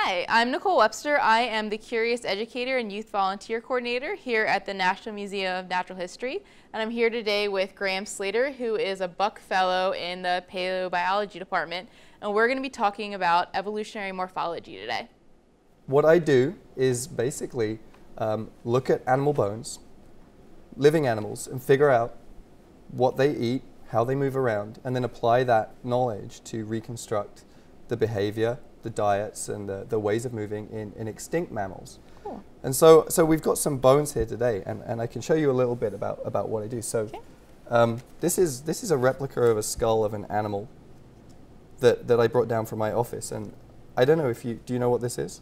Hi, I'm Nicole Webster. I am the Curious Educator and Youth Volunteer Coordinator here at the National Museum of Natural History. And I'm here today with Graham Slater, who is a Buck Fellow in the Paleobiology Department. And we're going to be talking about evolutionary morphology today. What I do is basically look at animal bones, living animals, and figure out what they eat, how they move around, and then apply that knowledge to reconstruct the behavior, the diets, and the ways of moving in extinct mammals. Cool. And so we've got some bones here today, and I can show you a little bit about what I do. So this is a replica of a skull of an animal that I brought down from my office, and I don't know if do you know what this is?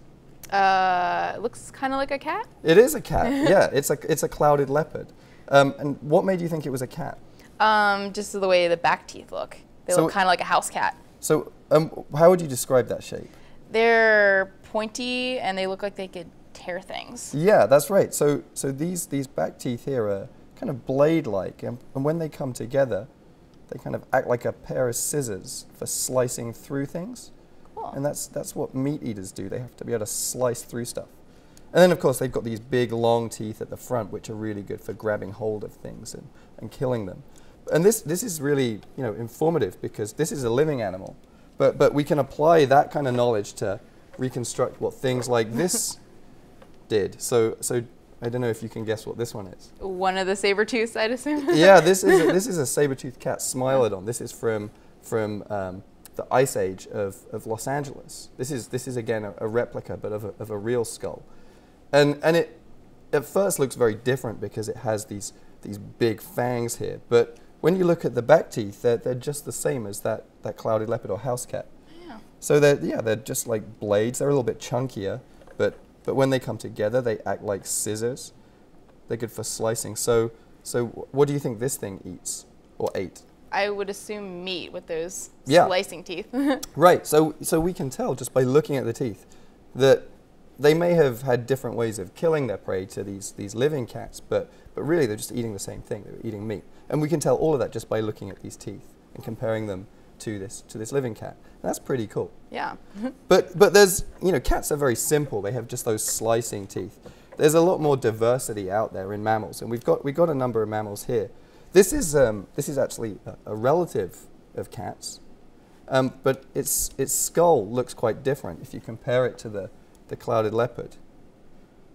It looks kind of like a cat. It is a cat. Yeah, it's a clouded leopard. And what made you think it was a cat? Just the way the back teeth look. They look kind of like a house cat. So how would you describe that shape? They're pointy and they look like they could tear things. Yeah, that's right. So these back teeth here are kind of blade-like, and when they come together, they kind of act like a pair of scissors for slicing through things. Cool. And that's what meat eaters do. They have to be able to slice through stuff. And then, of course, they've got these big, long teeth at the front, which are really good for grabbing hold of things and killing them. And this is really, informative, because this is a living animal. But we can apply that kind of knowledge to reconstruct what things like this did. So I don't know if you can guess what this one is. One of the saber-tooths, I'd assume. Yeah, this is a saber-toothed cat, Smilodon. This is from the Ice Age of Los Angeles. This is again a replica, but of a real skull. And it at first looks very different because it has these big fangs here. But when you look at the back teeth, they're just the same as that clouded leopard or house cat. Yeah. So they're just like blades. They're a little bit chunkier, but when they come together, they act like scissors. They're good for slicing. So what do you think this thing eats or ate? I would assume meat with those Yeah. slicing teeth. Right. So we can tell just by looking at the teeth that they may have had different ways of killing their prey to these living cats, but really they're just eating the same thing. They're eating meat. And we can tell all of that just by looking at these teeth and comparing them to this living cat. And that's pretty cool. Yeah. But there's, cats are very simple. They have just those slicing teeth. There's a lot more diversity out there in mammals, and we've got a number of mammals here. This is actually a relative of cats, but its skull looks quite different if you compare it to the clouded leopard.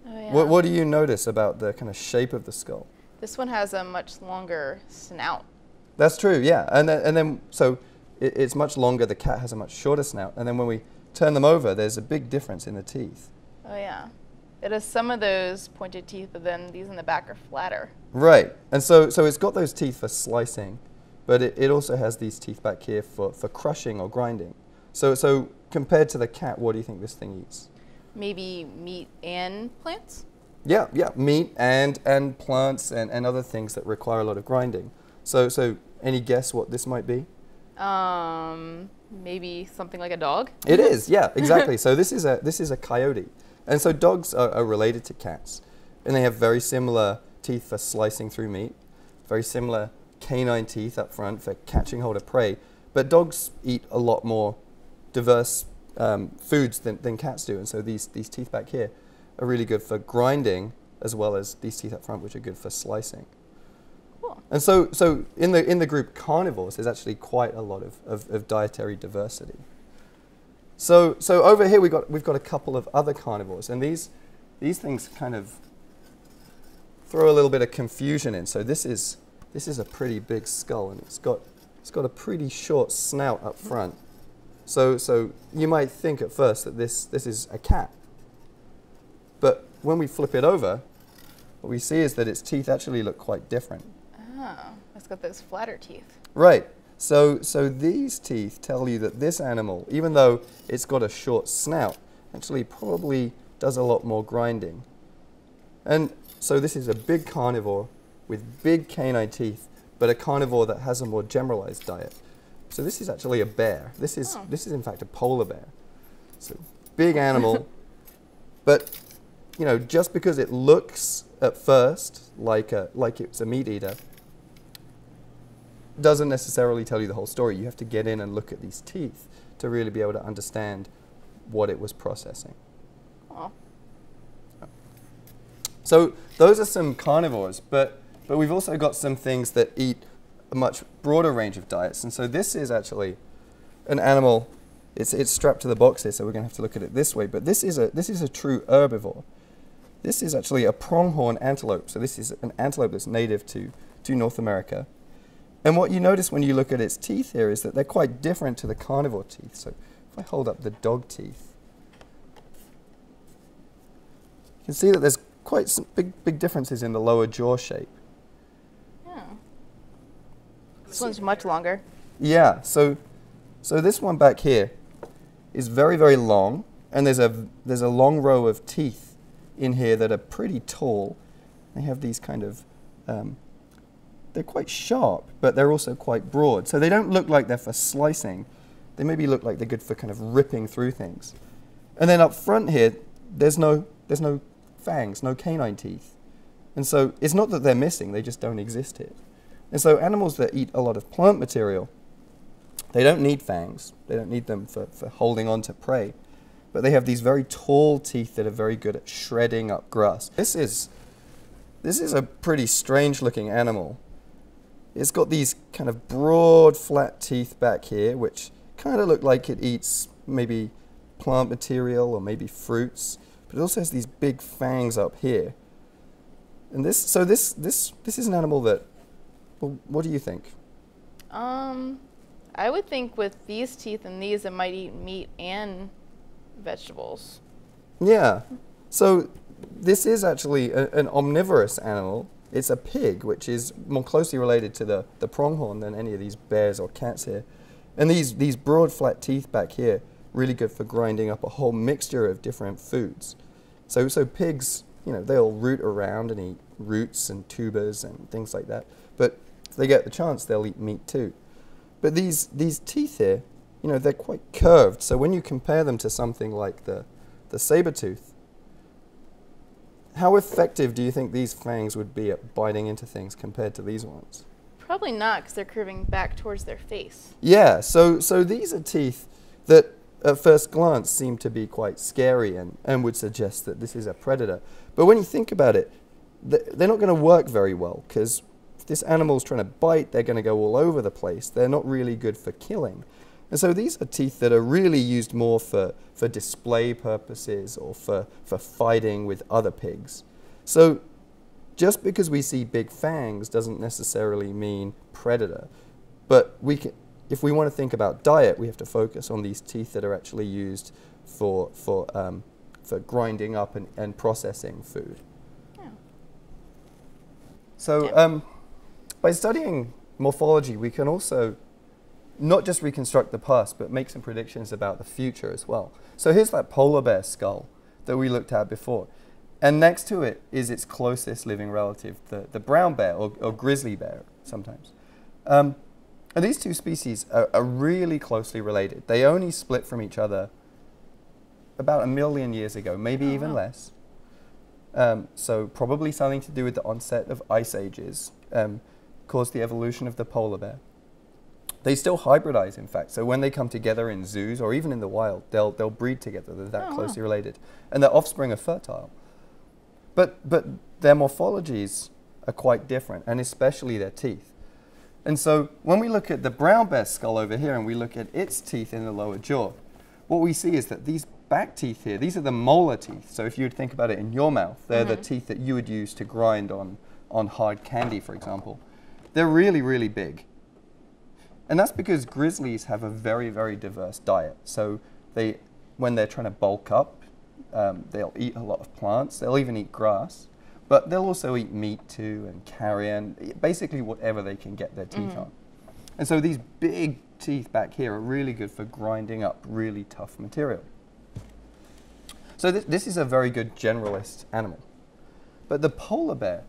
Oh, yeah. What do you notice about the kind of shape of the skull? This one has a much longer snout. That's true, yeah. And then so it's much longer. The cat has a much shorter snout. And then when we turn them over, there's a big difference in the teeth. Oh, yeah. It has some of those pointed teeth, but then these in the back are flatter. Right. And so it's got those teeth for slicing, but it also has these teeth back here for crushing or grinding. So compared to the cat, what do you think this thing eats? Maybe meat and plants? Yeah, meat and plants and other things that require a lot of grinding. So any guess what this might be? Maybe something like a dog? It is, yeah, exactly. So this is a coyote. And so dogs are related to cats, and they have very similar teeth for slicing through meat, very similar canine teeth up front for catching hold of prey, but dogs eat a lot more diverse foods than cats do, and so these teeth back here are really good for grinding, as well as these teeth up front, which are good for slicing. Cool. And so in the group carnivores, there's actually quite a lot of dietary diversity. So over here we've got a couple of other carnivores, and these things kind of throw a little bit of confusion in. So this is a pretty big skull, and it's got a pretty short snout up front. So you might think at first that this is a cat. But when we flip it over, what we see is that its teeth actually look quite different. Oh, it's got those flatter teeth. Right. So these teeth tell you that this animal, even though it's got a short snout, actually probably does a lot more grinding. And so this is a big carnivore with big canine teeth, but a carnivore that has a more generalized diet. So this is actually a bear. This is in fact a polar bear. So big animal, but just because it looks at first like it's a meat eater, doesn't necessarily tell you the whole story. You have to get in and look at these teeth to really be able to understand what it was processing. Oh. So those are some carnivores, but we've also got some things that eat a much broader range of diets. And so this is actually an animal. It's strapped to the box here, so we're going to have to look at it this way. But this is a true herbivore. This is actually a pronghorn antelope. So this is an antelope that's native to North America. And what you notice when you look at its teeth here is that they're quite different to the carnivore teeth. So if I hold up the dog teeth, you can see that there's quite some big differences in the lower jaw shape. Yeah. This one's much longer. Yeah, so this one back here is very, very long, and there's a long row of teeth in here that are pretty tall. They have these kind of, they're quite sharp, but they're also quite broad. So they don't look like they're for slicing. They maybe look like they're good for kind of ripping through things. And then up front here, there's no fangs, no canine teeth. And so it's not that they're missing, they just don't exist here. And so animals that eat a lot of plant material, they don't need fangs. They don't need them for holding on to prey. But they have these very tall teeth that are very good at shredding up grass. This is a pretty strange looking animal. It's got these kind of broad, flat teeth back here, which kind of look like it eats maybe plant material or maybe fruits. But it also has these big fangs up here. And this is an animal that, well, what do you think? I would think with these teeth and these, it might eat meat and vegetables. Yeah. So this is actually an omnivorous animal. It's a pig, which is more closely related to the pronghorn than any of these bears or cats here. And these broad, flat teeth back here, really good for grinding up a whole mixture of different foods. So pigs, you know, they'll root around and eat roots and tubers and things like that. But if they get the chance, they'll eat meat too. But these teeth here, you know, they're quite curved. So when you compare them to something like the saber-tooth, how effective do you think these fangs would be at biting into things compared to these ones? Probably not, because they're curving back towards their face. Yeah, so these are teeth that at first glance seem to be quite scary and would suggest that this is a predator. But when you think about it, they're not going to work very well, because if this animal's trying to bite, they're going to go all over the place. They're not really good for killing. And so these are teeth that are really used more for display purposes or for fighting with other pigs. So just because we see big fangs doesn't necessarily mean predator. But if we want to think about diet, we have to focus on these teeth that are actually used for grinding up and processing food. Yeah. So by studying morphology, we can also not just reconstruct the past, but make some predictions about the future as well. So here's that polar bear skull that we looked at before. And next to it is its closest living relative, the brown bear, or grizzly bear sometimes. And these two species are really closely related. They only split from each other about 1 million years ago, maybe even less. So probably something to do with the onset of ice ages caused the evolution of the polar bear. They still hybridize, in fact. So when they come together in zoos or even in the wild, they'll breed together. They're that closely related. And their offspring are fertile. But their morphologies are quite different, and especially their teeth. And so when we look at the brown bear skull over here and we look at its teeth in the lower jaw, what we see is that these back teeth here, these are the molar teeth. So if you would think about it in your mouth, they're the teeth that you would use to grind on hard candy, for example. They're really, really big. And that's because grizzlies have a very, very diverse diet. So when they're trying to bulk up, they'll eat a lot of plants. They'll even eat grass. But they'll also eat meat too, and carrion, basically whatever they can get their teeth on. And so these big teeth back here are really good for grinding up really tough material. So this is a very good generalist animal. But the polar bear,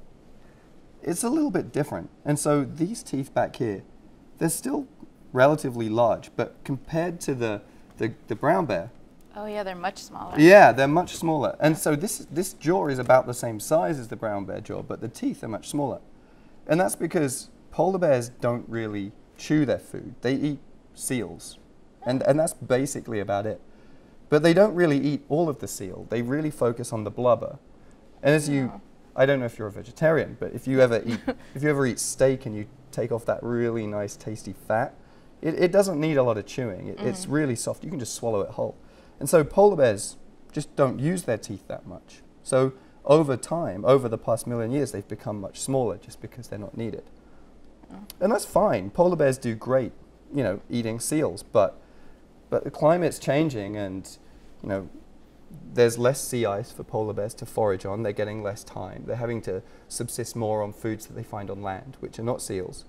it's a little bit different. And so these teeth back here, they're still relatively large, but compared to the brown bear, Oh yeah, they're much smaller. yeah, they're much smaller. And so this jaw is about the same size as the brown bear jaw, but the teeth are much smaller. And that's because polar bears don't really chew their food. They eat seals. And that's basically about it. But they don't really eat all of the seal. They really focus on the blubber. And as I don't know if you're a vegetarian, but if you ever eat steak and you take off that really nice tasty fat, it doesn't need a lot of chewing. It's really soft. You can just swallow it whole. And so polar bears just don't use their teeth that much. So over time, over the past million years, they've become much smaller just because they're not needed. And that's fine. Polar bears do great, you know, eating seals, but the climate's changing, and, you know, there's less sea ice for polar bears to forage on. They're getting less time. They're having to subsist more on foods that they find on land, which are not seals.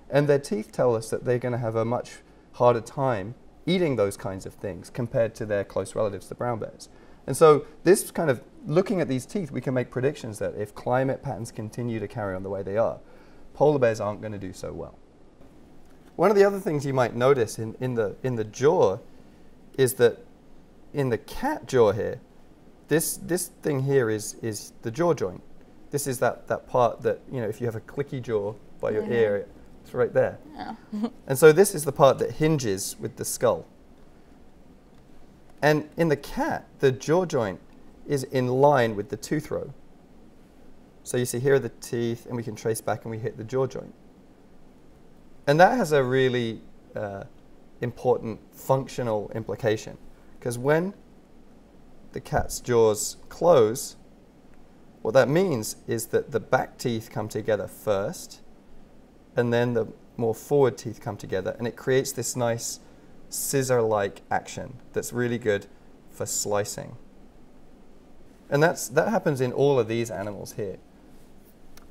And their teeth tell us that they're going to have a much harder time eating those kinds of things compared to their close relatives, the brown bears. And so this kind of, looking at these teeth, we can make predictions that if climate patterns continue to carry on the way they are, polar bears aren't going to do so well. One of the other things you might notice in the jaw is that in the cat jaw here, this thing here is the jaw joint. This is that part that, you know, if you have a clicky jaw by your ear, it's right there. Yeah. And so this is the part that hinges with the skull. And in the cat, the jaw joint is in line with the tooth row. So you see here are the teeth, and we can trace back and we hit the jaw joint. And that has a really important functional implication, because when the cat's jaws close, what that means is that the back teeth come together first, and then the more forward teeth come together, and it creates this nice scissor-like action that's really good for slicing. And that happens in all of these animals here.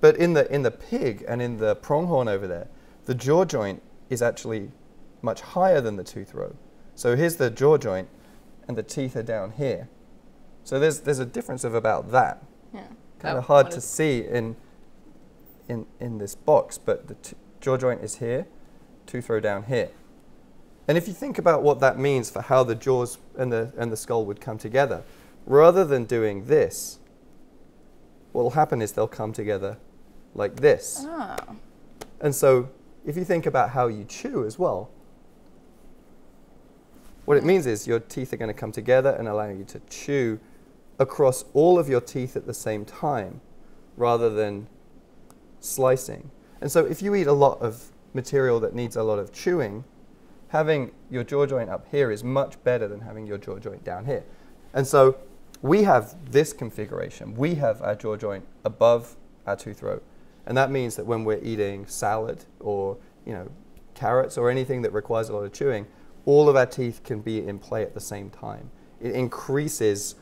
But in the pig and in the pronghorn over there, the jaw joint is actually much higher than the tooth row. So here's the jaw joint, and the teeth are down here. So there's a difference of about that. Yeah. Kind of hard to see in this box, but the jaw joint is here, tooth row down here. And if you think about what that means for how the jaws and the skull would come together, rather than doing this, what will happen is they'll come together like this. Oh. And so if you think about how you chew as well, what it means is your teeth are going to come together and allow you to chew across all of your teeth at the same time, rather than slicing. And so if you eat a lot of material that needs a lot of chewing, having your jaw joint up here is much better than having your jaw joint down here. And so we have this configuration. We have our jaw joint above our tooth row. And that means that when we're eating salad or, you know, carrots or anything that requires a lot of chewing, all of our teeth can be in play at the same time. It increases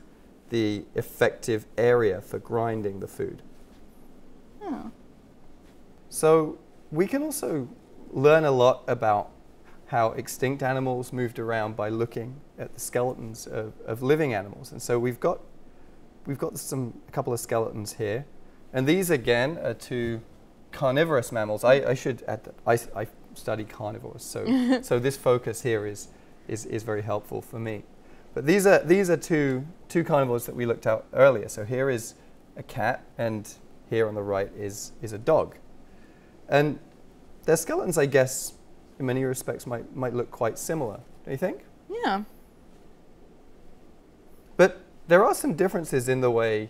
the effective area for grinding the food. Oh. So we can also learn a lot about how extinct animals moved around by looking at the skeletons of living animals. And so we've got a couple of skeletons here. And these, again, are two carnivorous mammals. I should add that I study carnivores, so this focus here is very helpful for me. But these are two carnivores that we looked at earlier. So here is a cat, and here on the right is a dog. And their skeletons, I guess, in many respects might look quite similar, don't you think? Yeah. But there are some differences in the way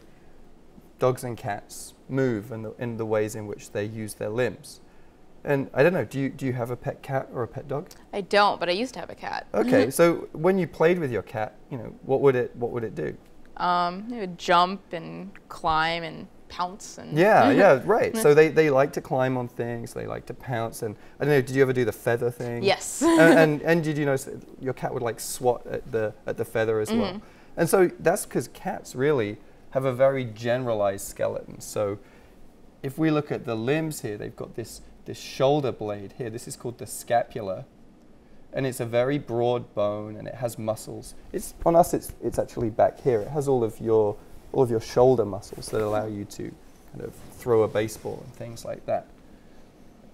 dogs and cats move and in the ways in which they use their limbs. And I don't know, do you have a pet cat or a pet dog? I don't, but I used to have a cat. Okay, so when you played with your cat, you know, what would it do? It would jump and climb and pounce and yeah, right. So they like to climb on things, they like to pounce, and I don't know, did you ever do the feather thing? Yes. and did you notice that your cat would like swat at the feather as well? And so that's because cats really have a very generalized skeleton. So if we look at the limbs here, they've got this shoulder blade here. This is called the scapula, and it's a very broad bone, and it has muscles. On us, it's actually back here. It has all of your shoulder muscles that allow you to kind of throw a baseball and things like that.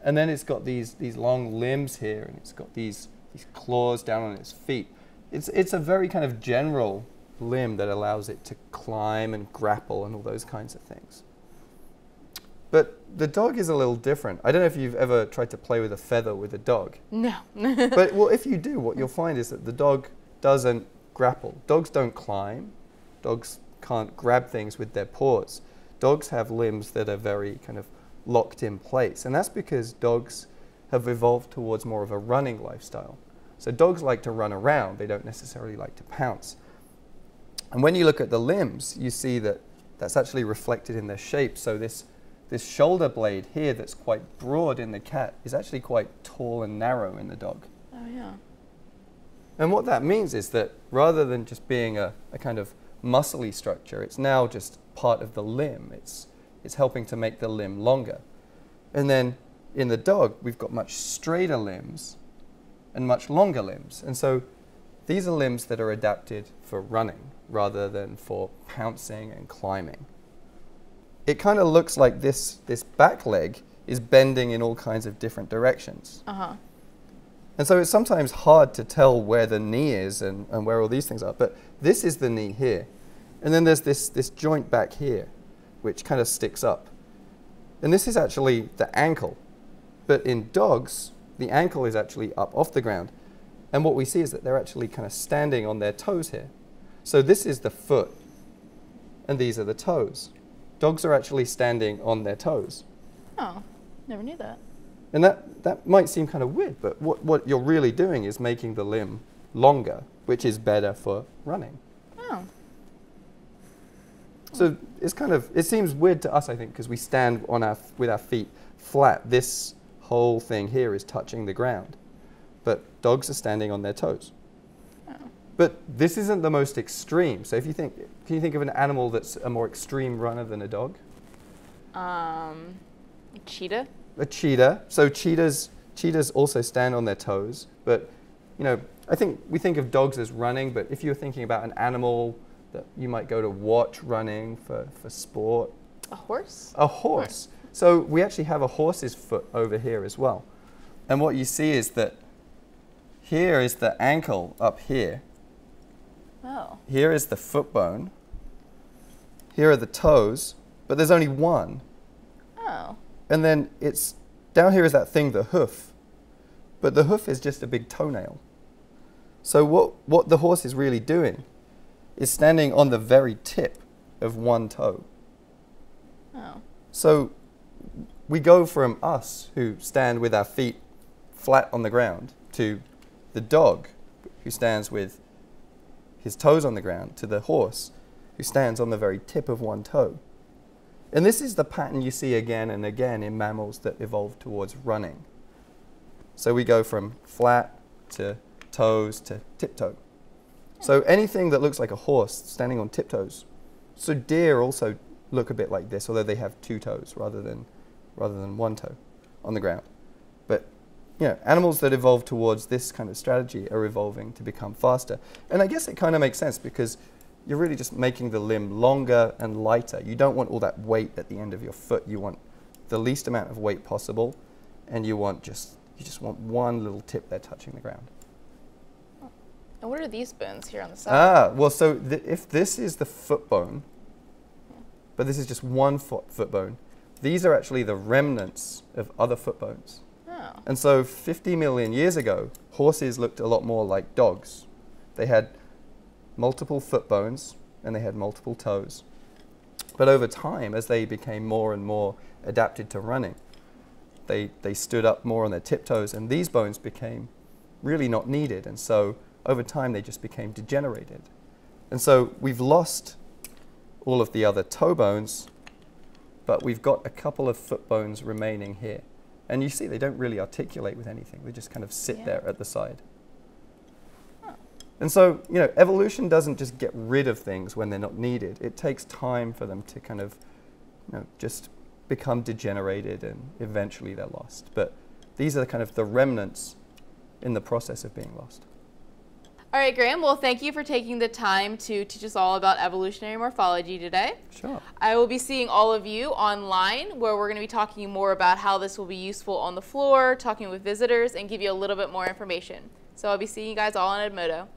And then it's got these long limbs here, and it's got these claws down on its feet. It's a very kind of general limb that allows it to climb and grapple and all those kinds of things. But the dog is a little different. I don't know if you've ever tried to play with a feather with a dog. No. But well, if you do, what you'll find is that the dog doesn't grapple. Dogs don't climb. Dogs can't grab things with their paws. Dogs have limbs that are very kind of locked in place. And that's because dogs have evolved towards more of a running lifestyle. So dogs like to run around. They don't necessarily like to pounce. And when you look at the limbs, you see that that's actually reflected in their shape. So this shoulder blade here that's quite broad in the cat is actually quite tall and narrow in the dog. Oh, yeah. And what that means is that rather than just being a kind of muscly structure, it's now just part of the limb. It's helping to make the limb longer. And then in the dog, we've got much straighter limbs and much longer limbs. And so these are limbs that are adapted for running rather than for pouncing and climbing. It kind of looks like this back leg is bending in all kinds of different directions. Uh-huh. And so it's sometimes hard to tell where the knee is and where all these things are. But this is the knee here. And then there's this joint back here, which kind of sticks up. And this is actually the ankle. But in dogs, the ankle is actually up off the ground. And what we see is that they're actually kind of standing on their toes here. So this is the foot, and these are the toes. Dogs are actually standing on their toes. Oh, never knew that. And that might seem kind of weird, but what you're really doing is making the limb longer, which is better for running. Oh. So it seems weird to us, I think, because we stand with our feet flat. This whole thing here is touching the ground. But dogs are standing on their toes. Oh. But this isn't the most extreme. So can you think of an animal that's a more extreme runner than a dog? A cheetah? A cheetah. So cheetahs also stand on their toes. But, I think we think of dogs as running, but if you're thinking about an animal that you might go to watch running for sport. A horse? A horse. So we actually have a horse's foot over here as well. And what you see is that here is the ankle up here. Oh. Here is the foot bone. Here are the toes, but there's only one. Oh. And then down here is that thing, the hoof. But the hoof is just a big toenail. So what the horse is really doing is standing on the very tip of one toe. Oh. So we go from us, who stand with our feet flat on the ground, to the dog, who stands with his toes on the ground, to the horse, who stands on the very tip of one toe. And this is the pattern you see again and again in mammals that evolve towards running. So we go from flat to toes to tiptoe. So anything that looks like a horse standing on tiptoes. So deer also look a bit like this, although they have two toes rather than one toe on the ground. But animals that evolve towards this kind of strategy are evolving to become faster. And I guess it kind of makes sense because you're really just making the limb longer and lighter. You don't want all that weight at the end of your foot. You want the least amount of weight possible, and you just want one little tip there touching the ground. And what are these bones here on the side? Well, so if this is the foot bone, but this is just one foot bone, these are actually the remnants of other foot bones. Oh. And so 50 million years ago, horses looked a lot more like dogs. They had multiple foot bones and they had multiple toes. But over time, as they became more and more adapted to running, they stood up more on their tiptoes, and these bones became really not needed. And so over time, they just became degenerated. And so we've lost all of the other toe bones, but we've got a couple of foot bones remaining here. And you see, they don't really articulate with anything. They just kind of sit there at the side. Oh. And so, evolution doesn't just get rid of things when they're not needed. It takes time for them to kind of, just become degenerated, and eventually they're lost. But these are kind of the remnants in the process of being lost. All right, Graham. Well, thank you for taking the time to teach us all about evolutionary morphology today. Sure. I will be seeing all of you online, where we're going to be talking more about how this will be useful on the floor, talking with visitors, and give you a little bit more information. So I'll be seeing you guys all on Edmodo.